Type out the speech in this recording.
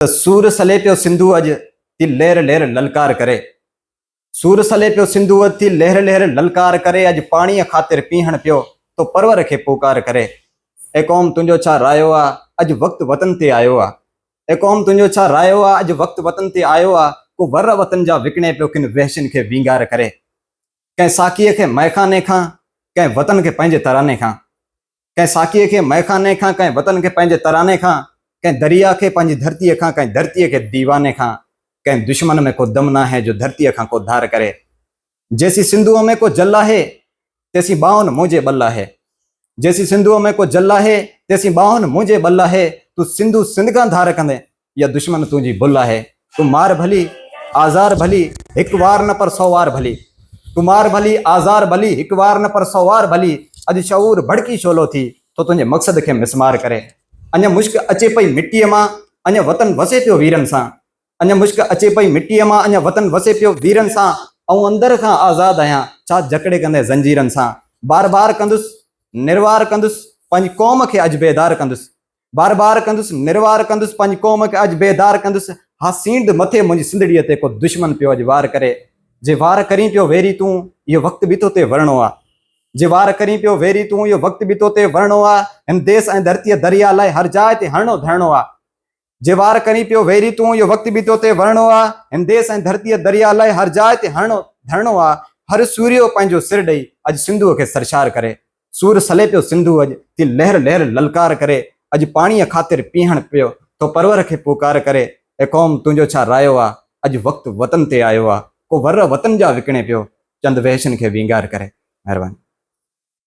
सूर सले पियो सिंधु अज ती लहर लहर ललकार करे। सूर सले पियो सिंधु अज ती लहर लहर ललकार करे। अज पानी खातिर पीहण पियो तो परवर खे पुकार करे। ए कौम तुंजो छा रायो आ अज वक्त वतन ते आयो आ। ए कौम तुंजो छा रायो आ अज वक्त वतन ते आयो आ। को वर वतन जा विकणे पियो किन वहशन खे विंगार करे। कंहिं साकीअ खे मैखाने खां कंहिं वतन खे पंहिंजे तराने खां। कंहिं साकीअ खे मैखाने खां कंहिं वतन खे पंहिंजे तराने खां। कंहिं दरिया के पंहिंजी धरतीअ खां कंहिं धरतीअ के दीवाने खां। कंहिं दुश्मन में को दम ना है जो धरतीअ खां को धार करे। जैसी सिंधुअ में को जल आहे तैसी बाहुन मुंहिंजे बल आहे। जैसी सिंधुअ में को जल आहे तैसी बाहुन मुंहिंजे बल आहे। तू सिंधु सिंध खां धार कंदे या दुश्मन तुंहिंजी भुल आहे। तू मार भली आज़ार भली हिकु वार न पर 100 वार भली। तू मार भली आज़ार भली हिकु वार न पर 100 वार भली। अॼु शऊर भड़की छोलो थी तो तुंहिंजे मक़सद खे मिसमार करे। अञा मुश्क अचे पई मिट्टीअ मां अञा वतन वसे पियो वीरनि सां। अञा मुश्क अचे पई मिट्टीअ मां अञा वतन वसे पियो वीरनि सां। ऐं अंदर खां आज़ाद आहियां छा जकड़े कंदे ज़ंजीरनि सां। बार बार कंदुसि निर्वार कंदुसि पंहिंजी क़ौम खे अॼु बेदार कंदुसि। बार बार कंदुसि निर्वार कंदुसि पंहिंजी क़ौम खे अॼु बेदार कंदुसि। हा सींड मथे मुंहिंजी सिंधड़ीअ ते को दुश्मन पियो अॼु वार करे। जे वार करी पियो वेरी तूं इहो वक़्तु बि तो ते वरणो आहे। जे वार करी पियो वेरी तूं इहो वक़्तु बि तो ते वरणो आहे। हिन देश ऐं धरतीअ दरिया लाइ हर जाइ ते हरणो धरणो आहे। जे वार करी पियो वेरी तूं इहो वक़्तु बि तो ते वरणो आहे। हिन देश ऐं धरतीअ दरिया लाइ हर जाइ ते हरणो धरणो आहे। हर सूर्यो पंहिंजो सिर ॾेई अॼु सिंधुअ खे सरशार करे। सूर सले पियो सिंधु अॼु ती लहर लहर ललकार करे। अॼु पाणीअ ख़ातिर पीहण पियो तो परवर खे पुकार करे। ए क़ौम तुंहिंजो छा रायो आहे अॼु वक़्तु वतन ते आयो आहे। को वर वतन जा विकणे पियो चंद वहशन खे विंगार करे। महिरबानी।